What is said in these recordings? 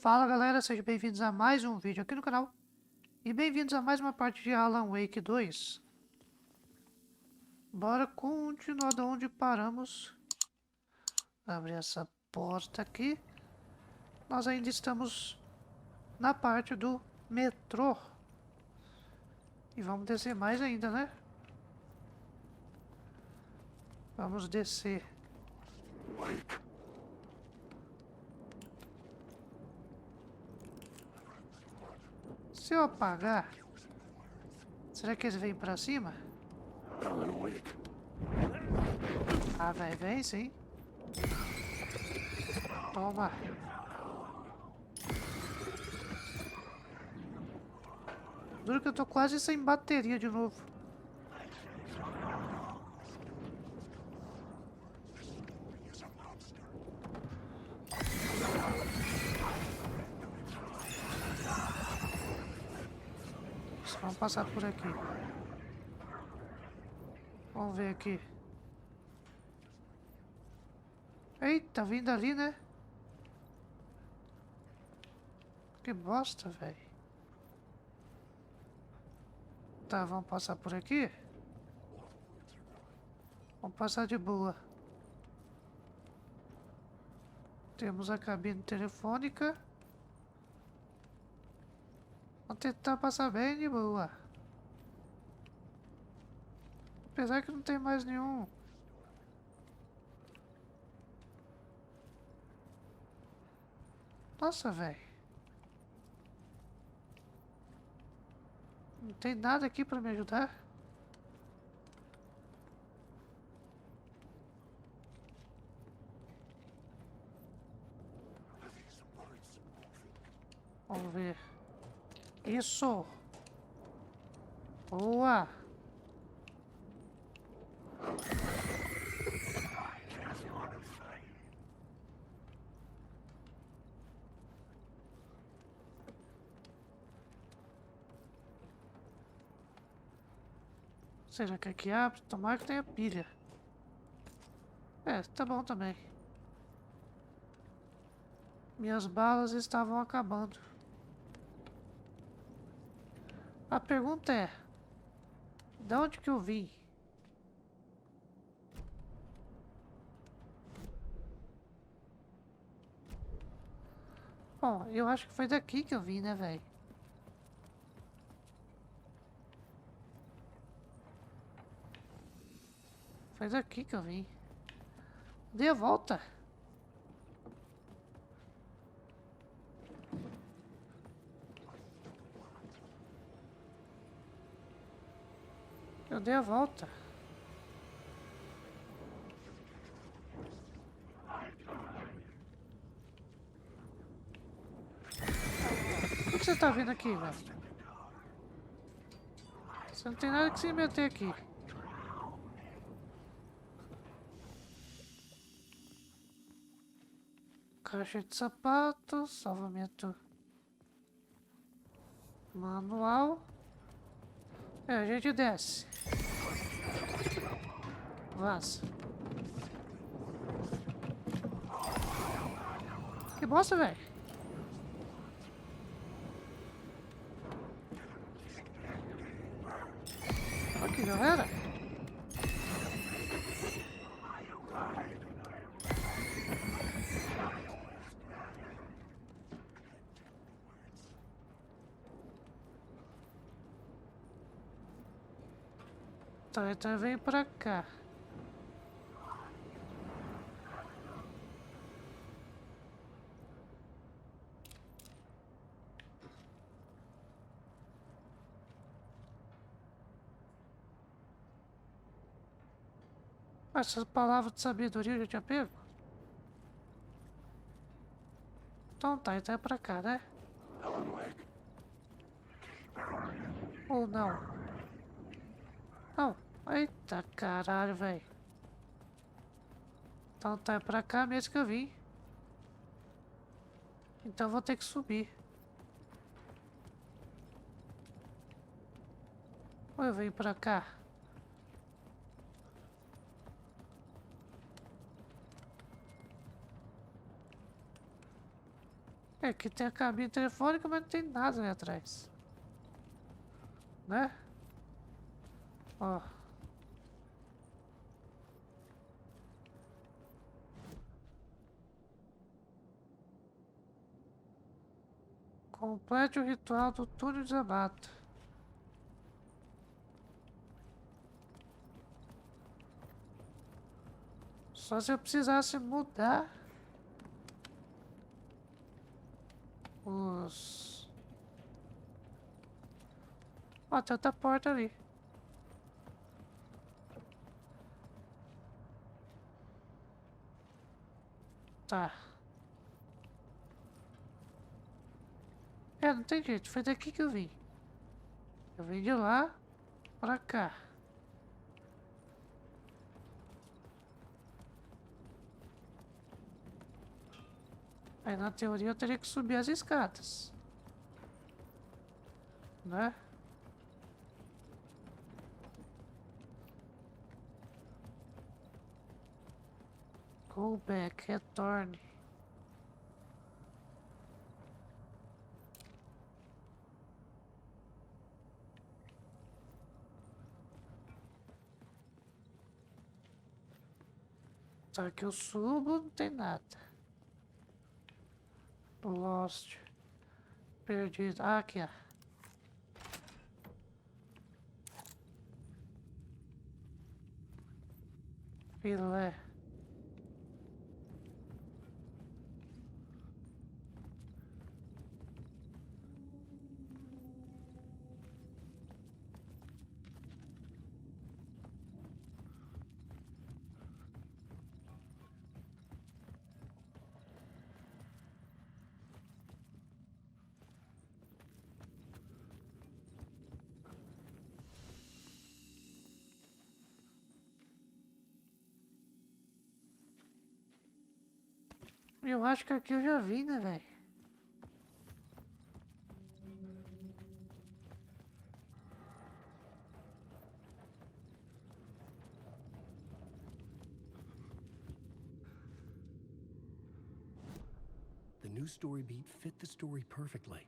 Fala galera, sejam bem-vindos a mais um vídeo aqui no canal e bem-vindos a mais uma parte de Alan Wake 2. Bora continuar de onde paramos. Abrir essa porta aqui. Nós ainda estamos na parte do metrô. E vamos descer mais ainda, né? Vamos descer. Se eu apagar, será que eles vêm pra cima? Ah, vem sim. Toma. Duro que eu tô quase sem bateria de novo. Vamos passar por aqui. Vamos ver aqui. Eita, vindo ali, né? Que bosta, velho. Tá, vamos passar por aqui? Vamos passar de boa. Temos a cabine telefônica. Vamos tentar passar bem de boa. Apesar que não tem mais nenhum. Nossa, velho. Não tem nada aqui pra me ajudar. Vamos ver. Isso. Boa. Será que aqui abre? Tomara que tenha pilha. É, tá bom também. Minhas balas estavam acabando. A pergunta é: de onde que eu vim? Bom, eu acho que foi daqui que eu vim, né, velho? Foi daqui que eu vim. Dê a volta. Eu dei a volta. Por que você tá vindo aqui, velho? Você não tem nada que se meter aqui. Caixa de sapatos, salvamento manual. É, a gente desce. Vaza. Que bosta, velho. Aqui, galera. Tá, então vem pra cá. Essas palavras de sabedoria eu já tinha pego? Então tá, então é pra cá, né? Ou não? Não. Eita caralho, velho. Então tá, é pra cá mesmo que eu vim. Então vou ter que subir. Ou eu venho pra cá? aqui tem a cabine telefônica, mas não tem nada ali atrás. Né? Ó. Complete o ritual do túnel de mata. Só se eu precisasse mudar os... Ó, tem outra porta ali. Tá. É, não tem jeito. Foi daqui que eu vim. Eu vim de lá pra cá. Aí na teoria eu teria que subir as escadas. Né? Go back, retorne. Só que eu subo, não tem nada. Lost. Perdido. Ah, aqui, ó. Filé. Eu acho que aqui eu já vi, né, velho? The new story beat fit the story perfectly.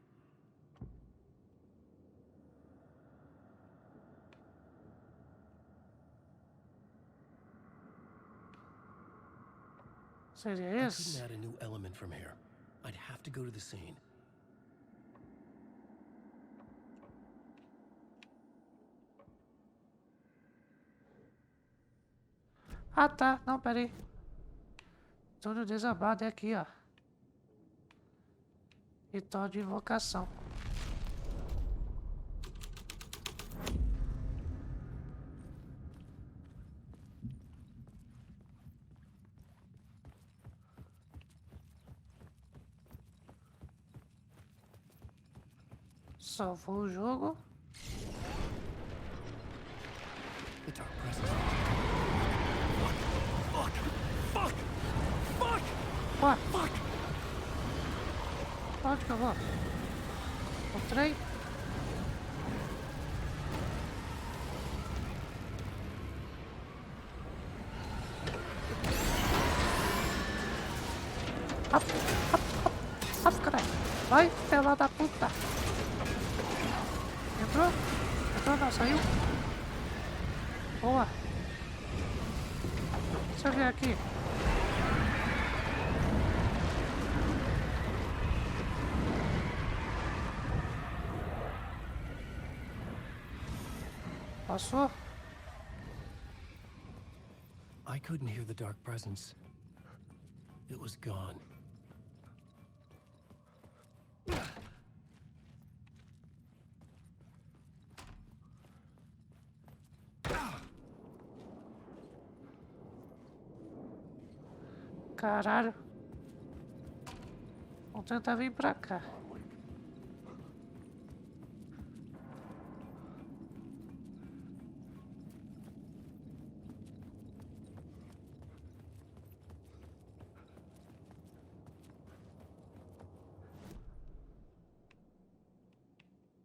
Seria I couldn't esse? add a new element from here. I'd have to go to the scene. Ah, tá. Não, pera aí. Túnel desabado é aqui, ó. Ritual de invocação. Salvou o jogo. The dark presence. Fuck! Fuck! Fuck! Ué, Fuck! pra onde que eu vou? O trem? Hop, hop, hop, hop, caralho. Vai, pela da puta. Entrou? Entrou, não, saiu? Boa. Deixa eu ver aqui. Passou? I couldn't hear the dark presence. It was gone. Caralho. Vamos tentar vir pra cá.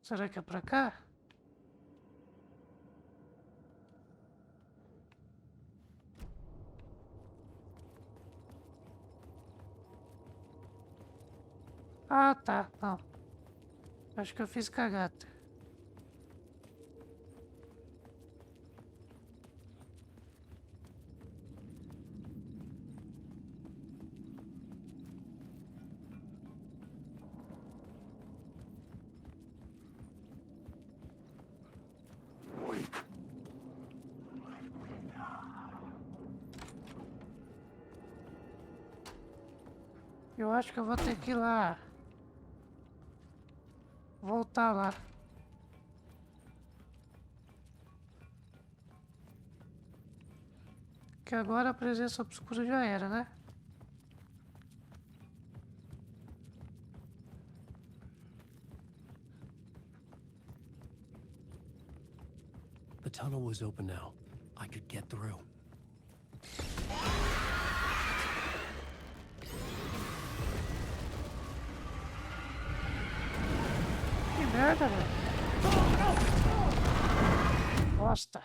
Será que é pra cá? Ah, tá. Não. Acho que eu fiz cagada. Eu acho que eu vou ter que ir lá. Voltar lá. Que agora a presença obscura já era, né? The tunnel was open now. I could get through. Que merda, velho. Bosta.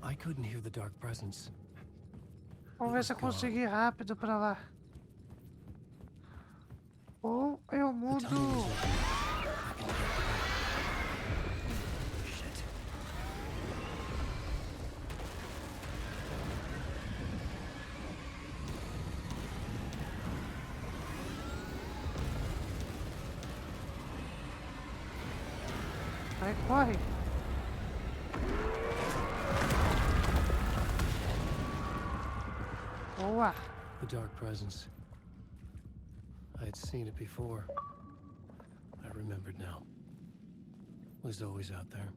I couldn't hear the dark presence. Vamos ver se eu consigo ir rápido pra lá. Ou eu The mudo. tunnel was open. I could get through. Shit. Vai, corre. Boa. The dark presence. I had seen it before. I remembered now. It was always out there,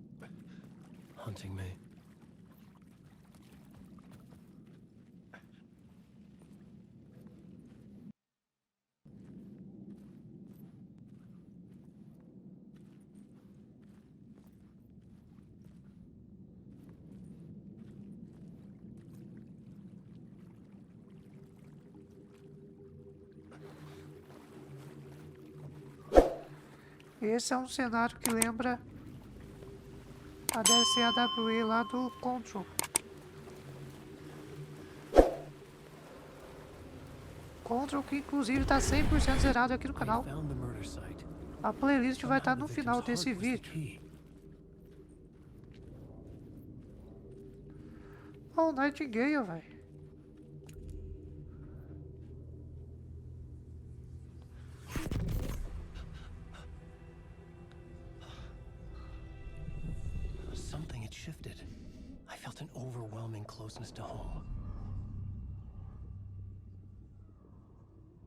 hunting me. Esse é um cenário que lembra a DLC AWE lá do Control. Control que inclusive tá 100% zerado aqui no I canal. found the murder site. A playlist vai estar Somehow no the final victim's desse heart was the vídeo. key. Oh, Nightingale, velho. Something had shifted. I felt an overwhelming closeness to home.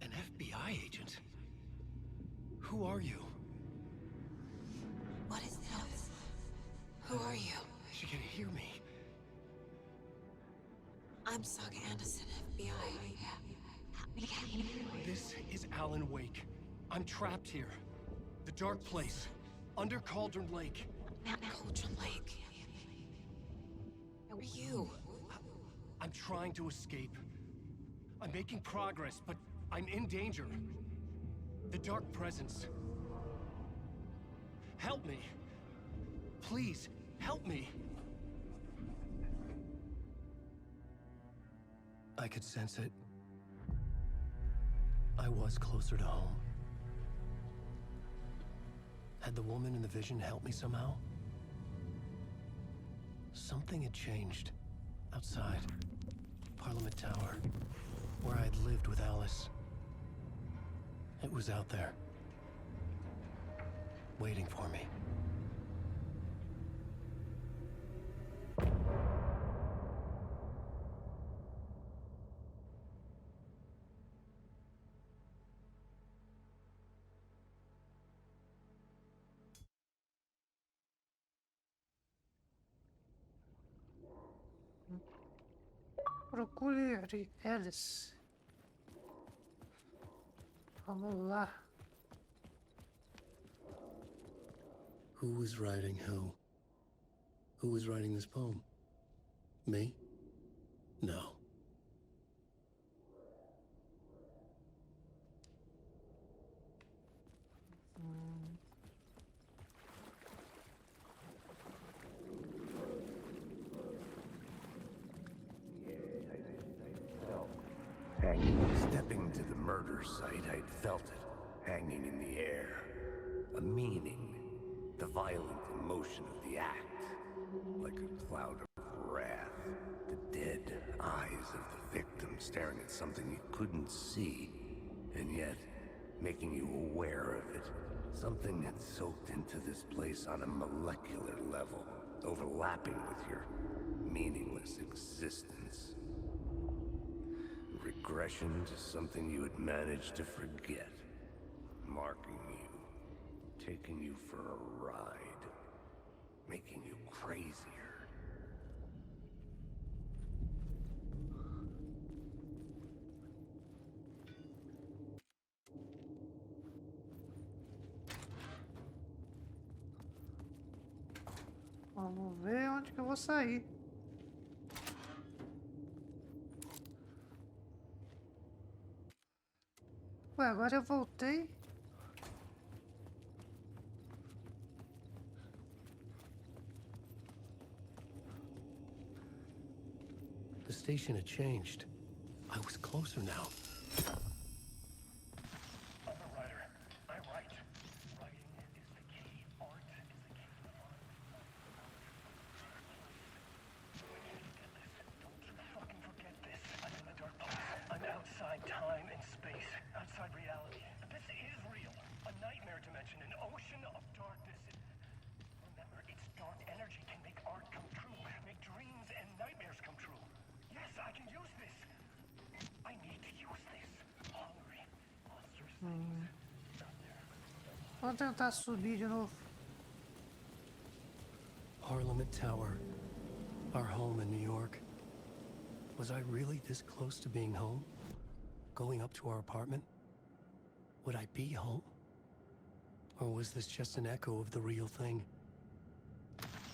An FBI agent? Who are you? What is this? Who are you? She can hear me. I'm Saga Anderson, FBI. This is Alan Wake. I'm trapped here. The dark place. Under Cauldron Lake. Cauldron Lake. Who are you? I'm trying to escape. I'm making progress, but I'm in danger. The dark presence. Help me. Please, help me. I could sense it. I was closer to home. Had the woman in the vision helped me somehow? Something had changed. Outside. Parliament Tower. Where I had lived with Alice. It was out there. Waiting for me. Procure Alice. Vamos lá. Who was writing who? Who was writing this poem? Me? No. Stepping to the murder site, I'd felt it, hanging in the air. A meaning, the violent emotion of the act, like a cloud of wrath. The dead eyes of the victim staring at something you couldn't see, and yet making you aware of it. Something had soaked into this place on a molecular level, overlapping with your meaningless existence. Regression to something you had managed to forget, marking you, taking you for a ride, making you crazier. Vamos ver onde que eu vou sair. Ué, agora eu voltei. The station had changed. I was closer now. I'm a writer. I write. Writing is the key. Art is the key to art. Don't fucking forget this. I'm in the dark place. I'm outside time and space. Outside reality. This is real. A nightmare dimension. An ocean of darkness. Remember, its dark energy can make art come true. Make dreams and nightmares come true. Yes, I can use this. I need to use this. Hungry. Monsters things. Out there. Vou tentar subir de novo. Parliament Tower. Our home in New York. Was I really this close to being home? Going up to our apartment? Would I be home? Or was this just an echo of the real thing?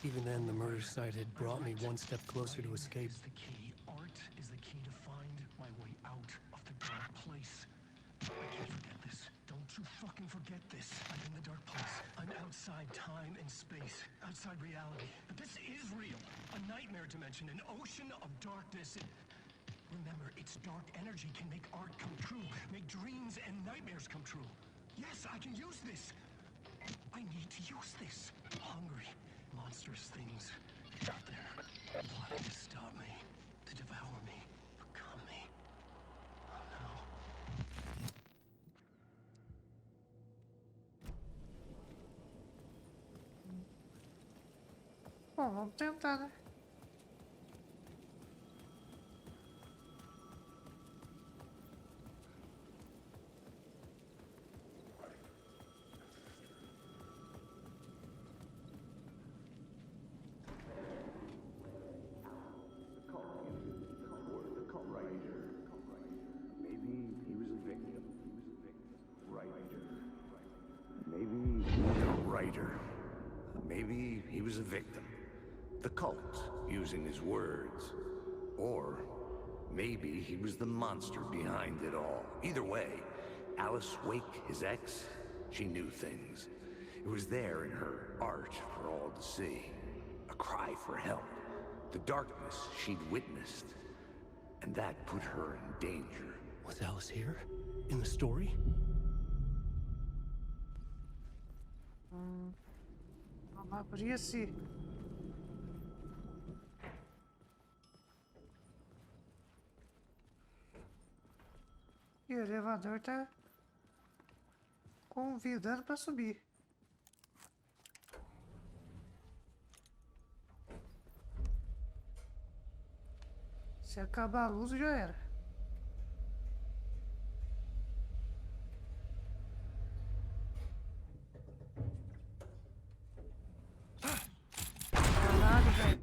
Even then, the murder site had brought me one step closer to escape. Is the key. Art is the key to find my way out of the dark place. I can't forget this. Don't you fucking forget this. I'm in the dark place. I'm outside time and space. Outside reality. But this is real. A nightmare dimension. An ocean of darkness. Remember, its dark energy can make art come true. Make dreams and nightmares come true. Yes, I can use this. I need to use this. Hungry. Monstrous things out there, plotting to stop me, to devour me, become me. Oh no. Bom, vamos tentar, né? Maybe he was a victim. The cult, using his words. Or maybe he was the monster behind it all. Either way, Alice Wake, his ex, she knew things. It was there in her art for all to see. A cry for help. The darkness she'd witnessed. And that put her in danger. Was Alice here? In the story? Vamos abrir esse. E o elevador tá convidando para subir. Se acabar a luz já era. Caralho, velho.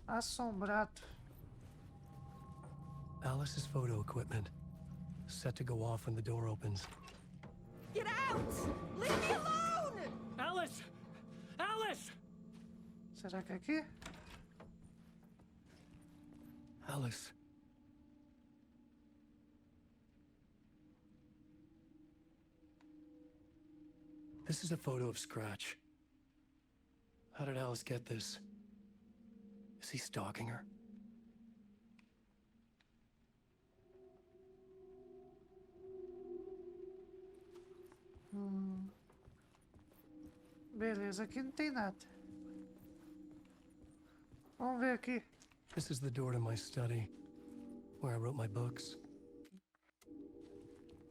Assombrado. Alice's photo equipment. Set to go off when the door opens. Get out! Leave me alone! Alice! Alice! Será que é aqui? Alice. This is a photo of Scratch. How did Alice get this? Is he stalking her? Beleza, aqui não tem nada. Vamos ver aqui. This is the door to my study, where I wrote my books.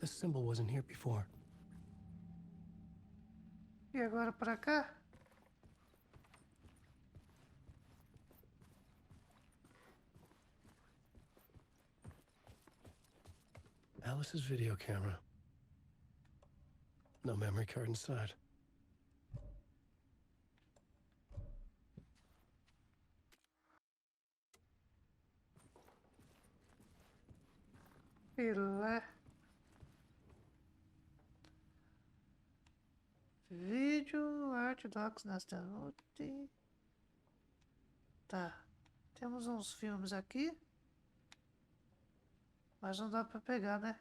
This symbol wasn't here before. E agora pra cá? Alice's video camera. No memory card inside. Pela. Vídeo, arte, docs, nesta noite. Tá. Temos uns filmes aqui. Mas não dá pra pegar, né?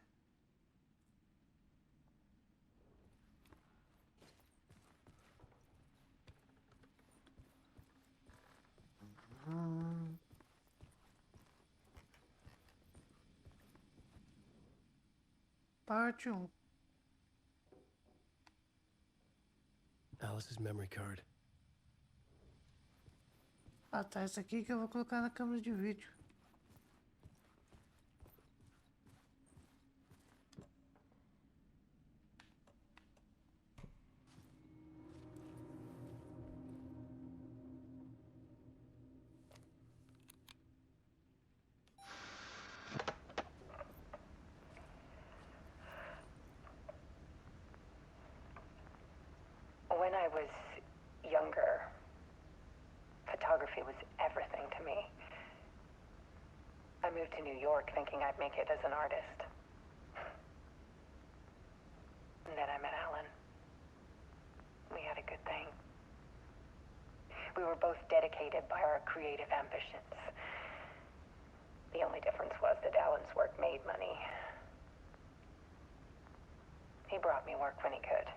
Parte 1. Alice's memory card. Ah, tá. Esse aqui que eu vou colocar na câmera de vídeo. When I was younger, photography was everything to me. I moved to New York thinking I'd make it as an artist. And then I met Alan. We had a good thing. We were both dedicated by our creative ambitions. The only difference was that Alan's work made money. He brought me work when he could.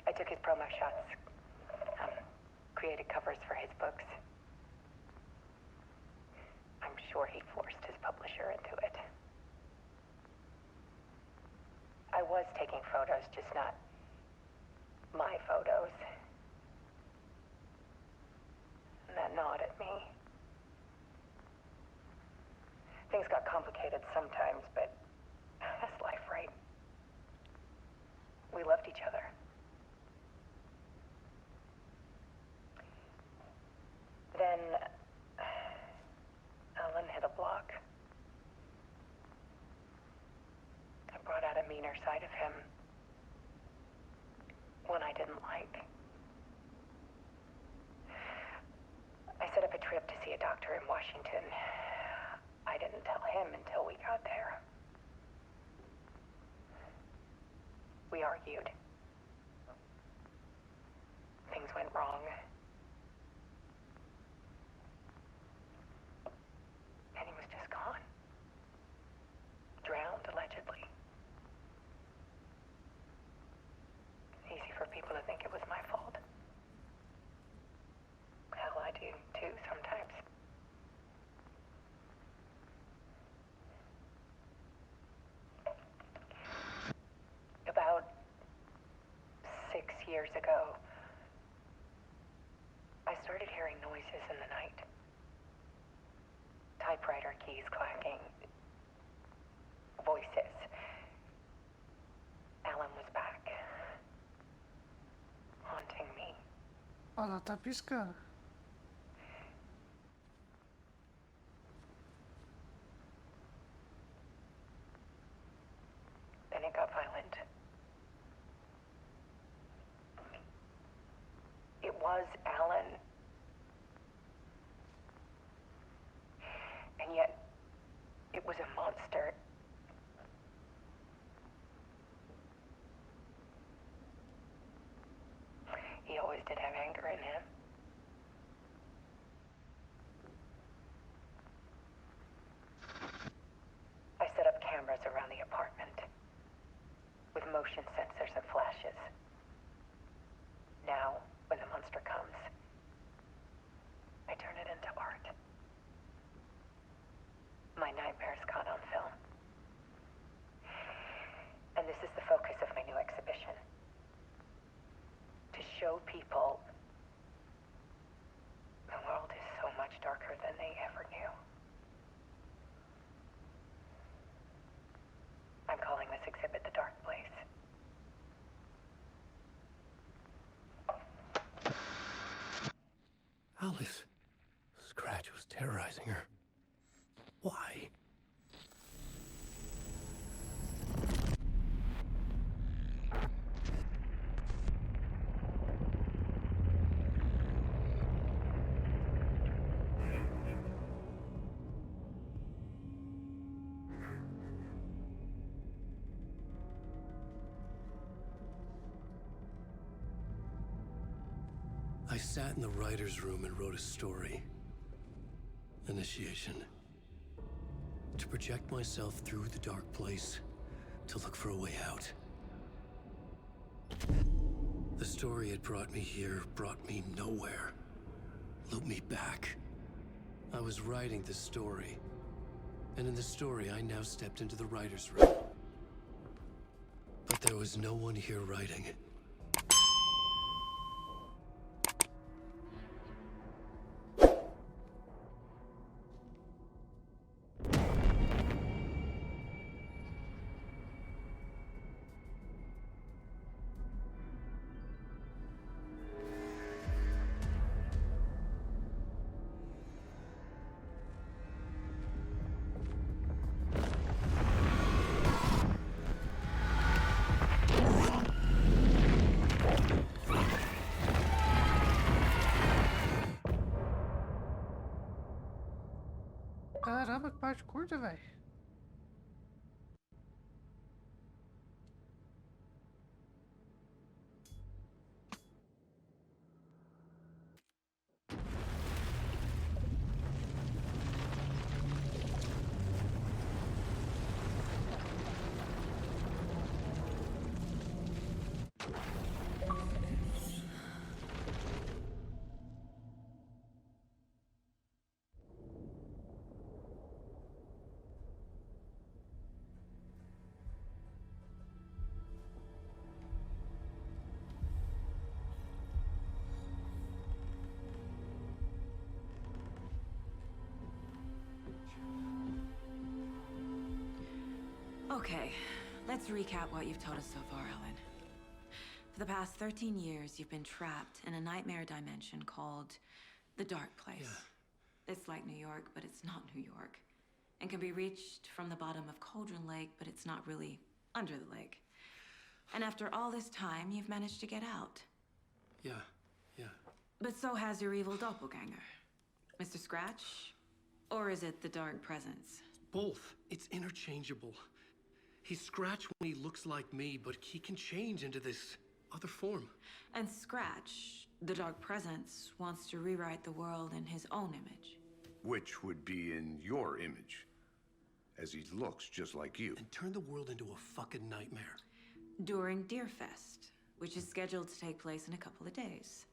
I took his promo shots, created covers for his books. I'm sure he forced his publisher into it. I was taking photos, just not my photos. And that gnawed at me. Things got complicated sometimes, but that's life, right? We loved each other. Then Alan hit a block. I brought out a meaner side of him. One I didn't like. I set up a trip to see a doctor in Washington. I didn't tell him until we got there. We argued. Things went wrong. And he was just gone. Drowned, allegedly. Easy for people to think it was my fault. Hell, I do too sometimes. About 6 years ago, I started hearing noises in the night. Typewriter keys clacking. Voices. Alan was back. Haunting me. Olha lá, tá piscando. Then it got violent. It was Alan. And yet, it was a monster. He always did have anger in him. I set up cameras around the apartment with motion sensors and flashes. Now, when the monster comes, I turn it into art. My nightmares caught on film. And this is the focus of my new if Scratch was terrorizing her? Why? I sat in the writer's room and wrote a story. Initiation. To project myself through the dark place, to look for a way out. The story had brought me here, brought me nowhere. Looped me back. I was writing the story. And in the story, I now stepped into the writer's room. But there was no one here writing. Caramba, que parte curta, velho. Okay, let's recap what you've told us so far, Alan. For the past 13 years, you've been trapped in a nightmare dimension called the Dark Place. Yeah. It's like New York, but it's not New York. And can be reached from the bottom of Cauldron Lake, but it's not really under the lake. And after all this time, you've managed to get out. Yeah. But so has your evil doppelganger. Mr. Scratch? Or is it the Dark Presence? Both. It's interchangeable. He's Scratch when he looks like me, but he can change into this other form. And Scratch, the Dark Presence, wants to rewrite the world in his own image. Which would be in your image, as he looks just like you. And turn the world into a fucking nightmare. During Deerfest, which is scheduled to take place in a couple of days.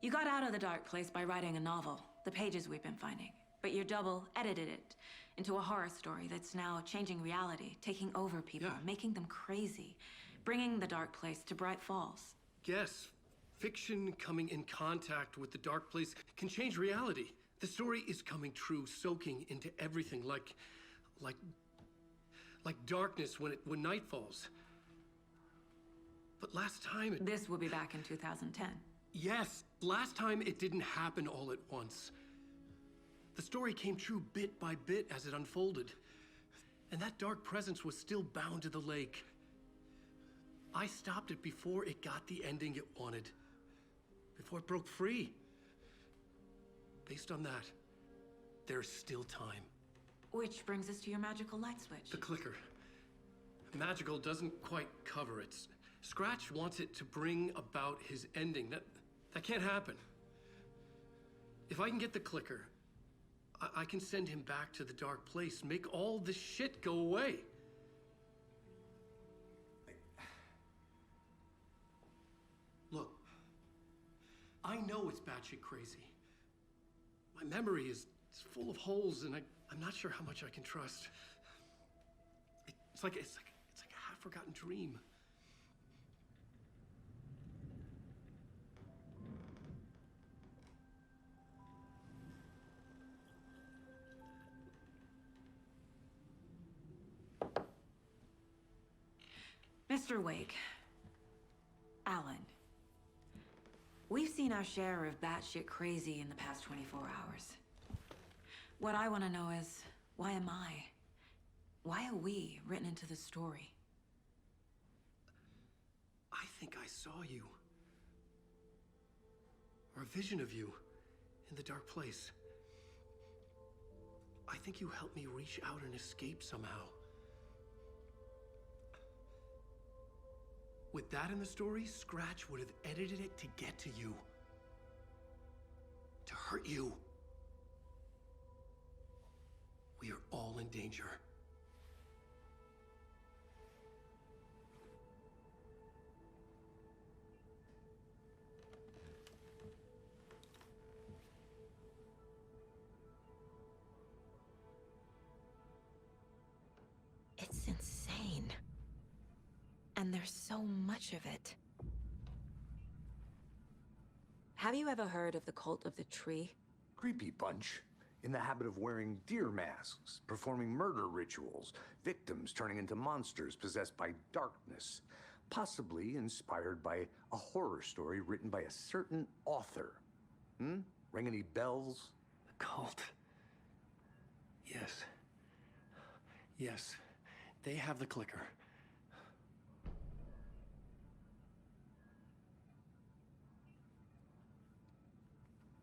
You got out of the Dark Place by writing a novel, the pages we've been finding. But your double edited it into a horror story that's now changing reality, taking over people, making them crazy, bringing the Dark Place to Bright Falls. Yes, fiction coming in contact with the Dark Place can change reality. The story is coming true, soaking into everything like darkness when night falls. But last time This will be back in 2010. Yes, last time it didn't happen all at once. The story came true bit by bit as it unfolded. And that dark presence was still bound to the lake. I stopped it before it got the ending it wanted. Before it broke free. Based on that, there's still time. Which brings us to your magical light switch. The clicker. Magical doesn't quite cover it. Scratch wants it to bring about his ending. That can't happen. If I can get the clicker, I can send him back to the Dark Place, make all this shit go away. Look, I know it's batshit crazy. My memory is full of holes, and I'm not sure how much I can trust. It's like a half-forgotten dream. Mr. Wake. Alan. We've seen our share of batshit crazy in the past 24 hours. What I want to know is, why am I? Why are we written into the story? I think I saw you. Or a vision of you in the dark place. I think you helped me reach out and escape somehow. With that in the story, Scratch would have edited it to get to you. To hurt you. We are all in danger. It's insane. And there's so much of it. Have you ever heard of the cult of the tree? Creepy bunch. In the habit of wearing deer masks, performing murder rituals, victims turning into monsters possessed by darkness, possibly inspired by a horror story written by a certain author. Ring any bells? The cult. Yes. Yes. They have the clicker.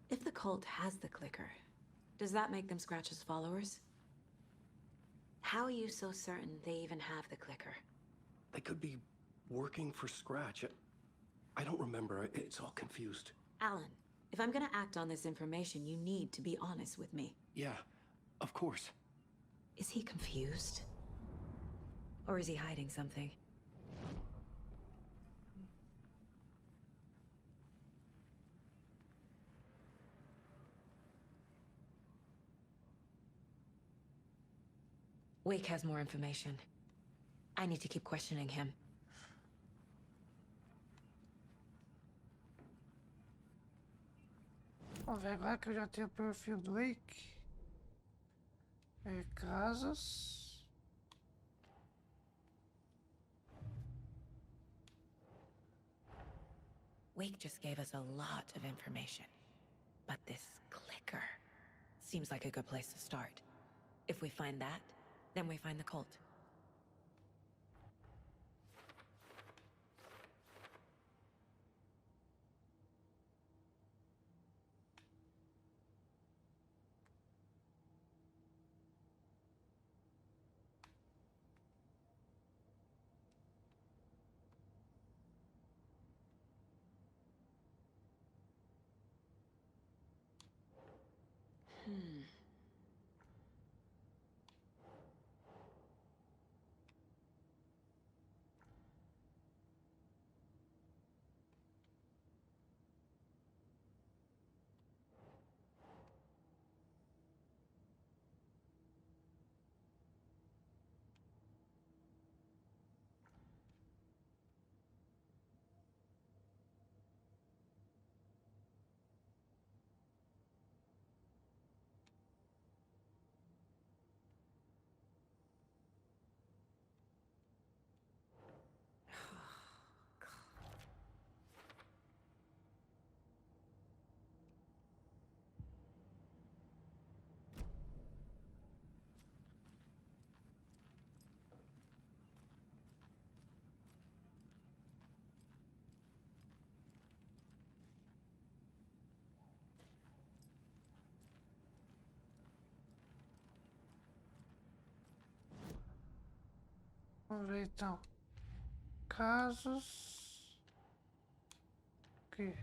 If the cult has the clicker, does that make them Scratch's followers? How are you so certain they even have the clicker? They could be working for Scratch. I don't remember. It's all confused. Alan, if I'm gonna act on this information, you need to be honest with me. Yeah, of course. Is he confused? Or is he hiding something? Wake has more information. I need to keep questioning him. Vamos ver agora que eu já tenho o perfil do Wake. Casas. Wake just gave us a lot of information. But this clicker seems like a good place to start. If we find that, then we find the cult. Vamos ver então. Casos. Aqui.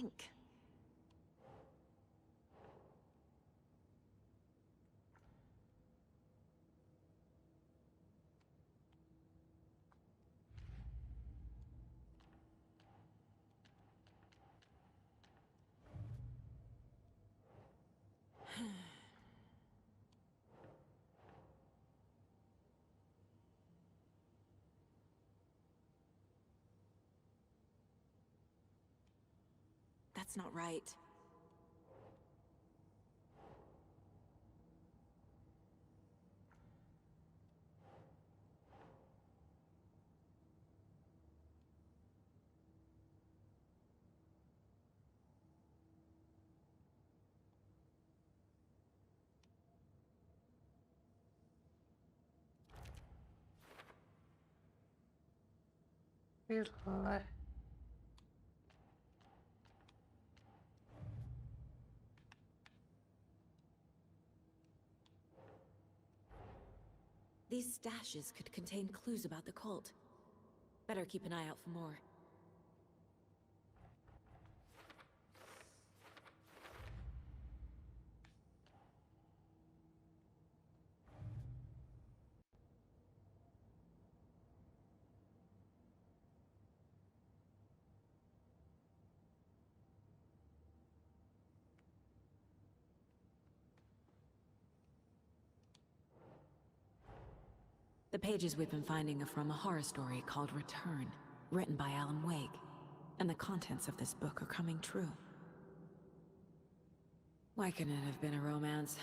think. That's not right. Pela. These stashes could contain clues about the cult. Better keep an eye out for more. The pages we've been finding are from a horror story called Return, written by Allen. And the contents of this book are coming true. Why couldn't it have been a romance?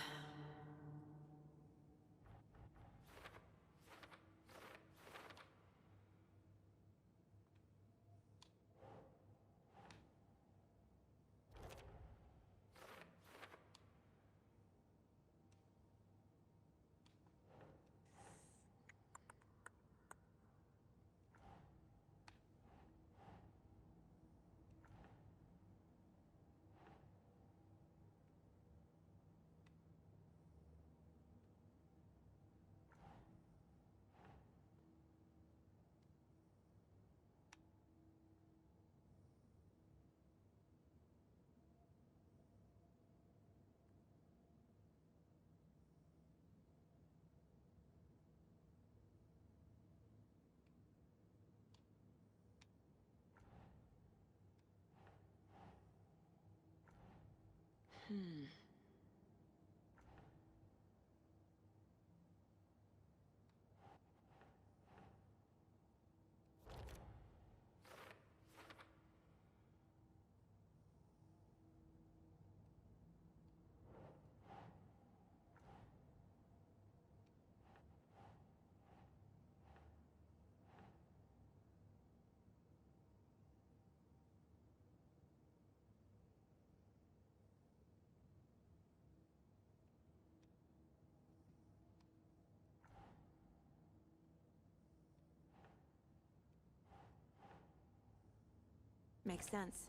Makes sense.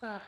Ah.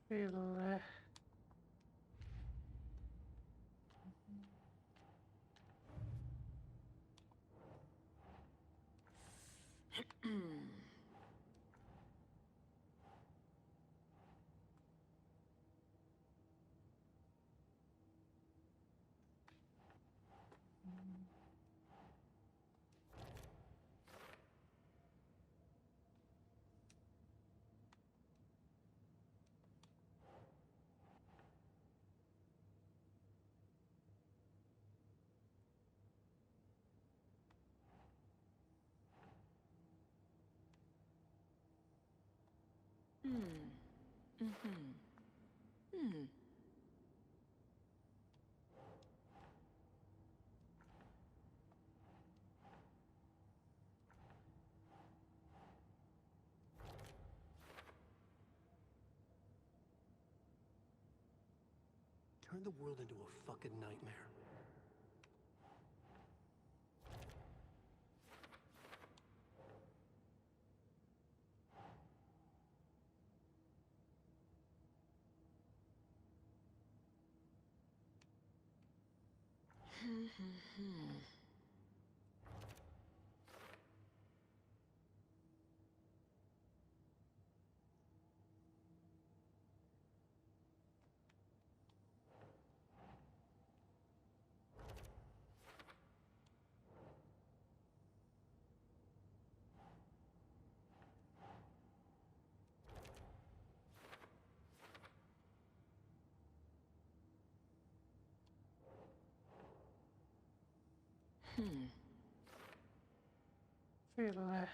Pela. Turn the world into a fucking nightmare. Pela.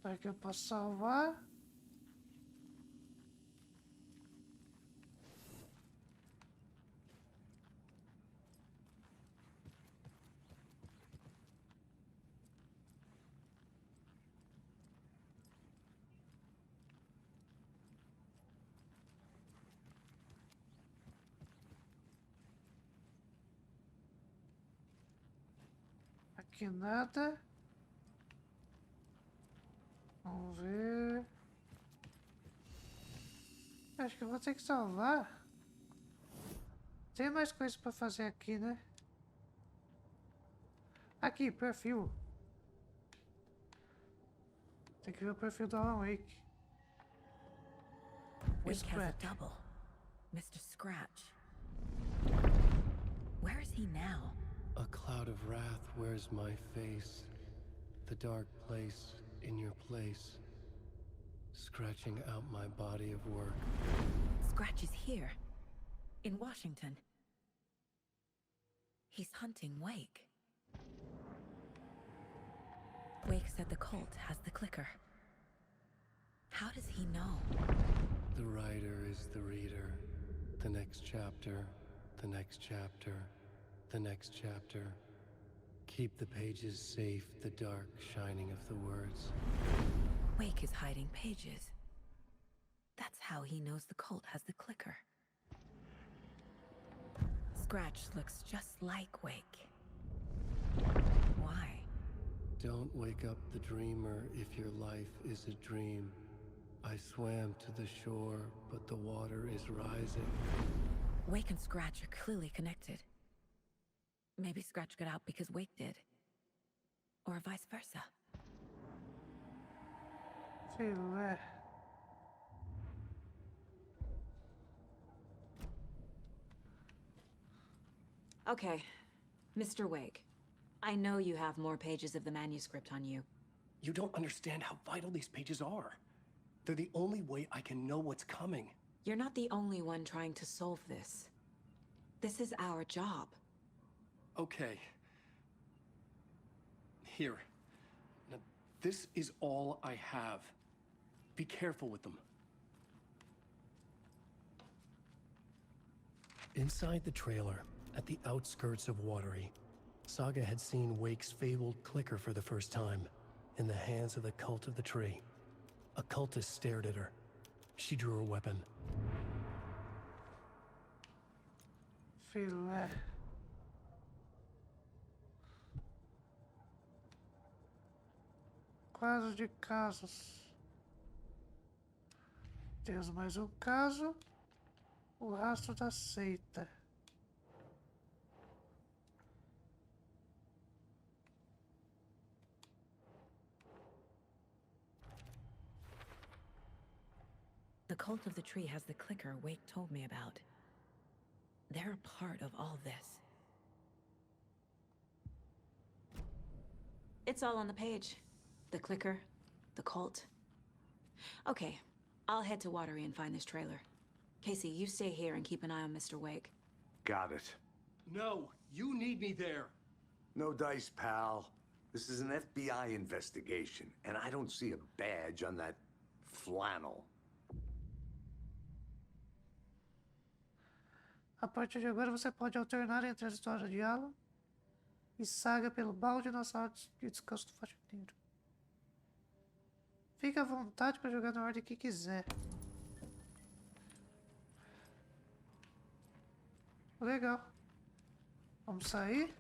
Será que eu posso salvar? Aqui nada. Vamos ver. Acho que eu vou ter que salvar. Tem mais coisas pra fazer aqui, né? Aqui, perfil. Tem que ver o perfil do Alan Wake. Wake has a Scratch. double. Mr. Scratch. Where is he now? A cloud of wrath wears my face. The dark place in your place. Scratching out my body of work. Scratch is here. In Washington. He's hunting Wake. Wake said the cult has the clicker. How does he know? The writer is the reader. The next chapter, the next chapter, the next chapter. Keep the pages safe, the dark shining of the words. Wake is hiding pages. That's how he knows the cult has the clicker. Scratch looks just like Wake. Why? Don't wake up the dreamer if your life is a dream. I swam to the shore, but the water is rising. Wake and Scratch are clearly connected. Maybe Scratch got out because Wake did. Or vice versa. Sei lá. Okay, Mr. Wake. I know you have more pages of the manuscript on you. You don't understand how vital these pages are. They're the only way I can know what's coming. You're not the only one trying to solve this. This is our job. Okay. Here. Now, this is all I have. Be careful with them. Inside the trailer, at the outskirts of Watery, Saga had seen Wake's fabled clicker for the first time, in the hands of the Cult of the Tree. A cultist stared at her. She drew her weapon. Filé. Quadro de casos. Temos mais um caso. O rastro da seita. The Cult of the Tree has the clicker Wake told me about. They're a part of all this. It's all on the page. The clicker, the cult. Okay, I'll head to Watery and find this trailer. Casey, you stay here and keep an eye on Mr. Wake. Got it. No, you need me there. No dice, pal. This is an FBI investigation, and I don't see a badge on that flannel. A partir de agora você pode alternar entre a história de Alan e Saga pelo balde na sala de descanso do faxineiro. Fique à vontade para jogar na ordem que quiser. Legal. Vamos sair?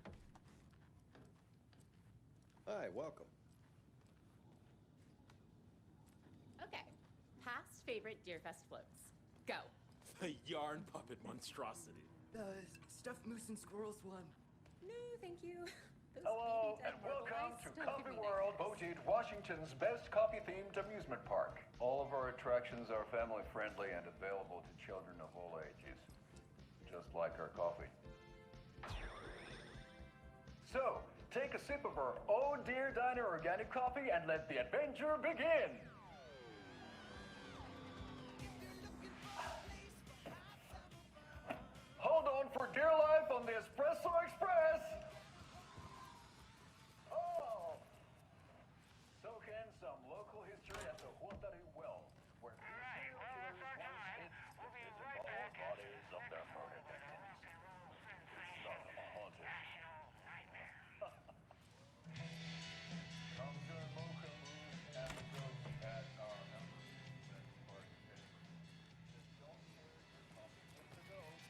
Hi, welcome. Okay. Past favorite Deerfest floats. Go. The yarn puppet monstrosity. The stuffed moose and squirrels one. No, thank you. Those Hello, baby dead and welcome marble eyes to still Coffee give me World, nightmares. voted Washington's best coffee-themed amusement park. All of our attractions are family-friendly and available to children of all ages, just like our coffee. So, take a sip of our Oh Dear Diner organic coffee and let the adventure begin! Hold on for dear life on the Espresso Express! Oh! Soak in some local history at the Watery Well, where we'll be right back. Bodies of their murdered victims. It's not haunted. Come to Mocha Moose and the Ghost at our number. Don't share your coffee with the ghost.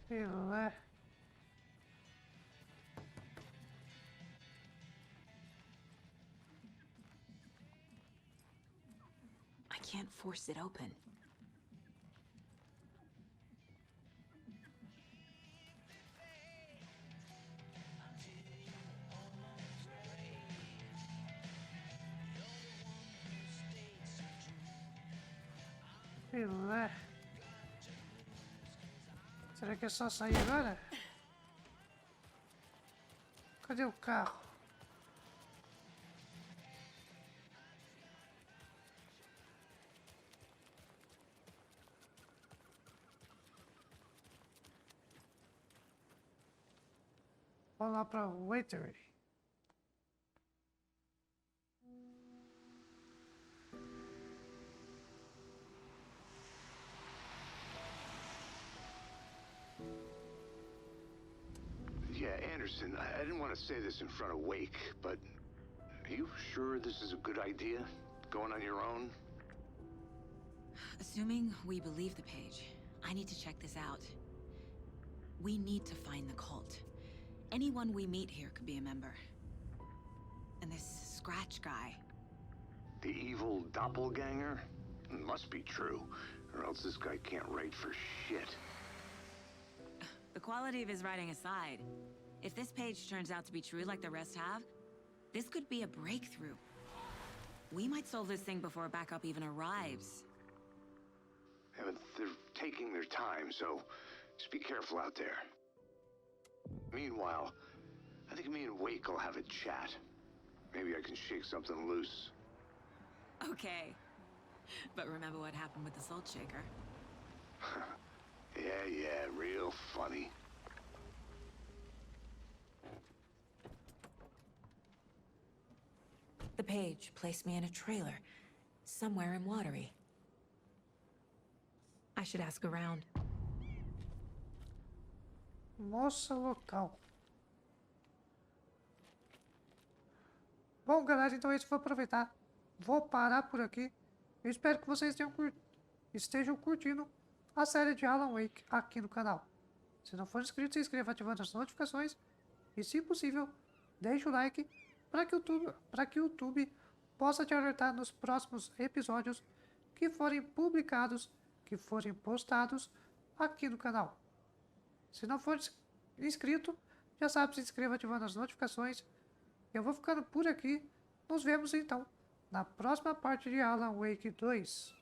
Filé. can't force it open. Pela. Será que é só sair agora? Cadê o carro? Vamos lá para o waitery. Yeah, Anderson, I didn't want to say this in front of Wake, but are you sure this is a good idea? Going on your own? Assuming we believe the page, I need to check this out. We need to find the cult. Anyone we meet here could be a member. And this Scratch guy. The evil doppelganger? Must be true, or else this guy can't write for shit. The quality of his writing aside, if this page turns out to be true like the rest have, this could be a breakthrough. We might solve this thing before backup even arrives. Yeah, but they're taking their time, so just be careful out there. Meanwhile, I think me and Wake will have a chat. Maybe I can shake something loose. Okay. But remember what happened with the salt shaker? Yeah, real funny. The page placed me in a trailer, somewhere in Watery. I should ask around. Moça local. Bom, galera, então é isso. Vou aproveitar. Vou parar por aqui. Eu espero que vocês estejam curtindo a série de Alan Wake aqui no canal. Se não for inscrito, se inscreva ativando as notificações. E, se possível, deixe o like para que o YouTube possa te alertar nos próximos episódios que forem publicados, que forem postados aqui no canal. Se não for inscrito, já sabe, se inscreva ativando as notificações. Eu vou ficando por aqui. Nos vemos então na próxima parte de Alan Wake 2.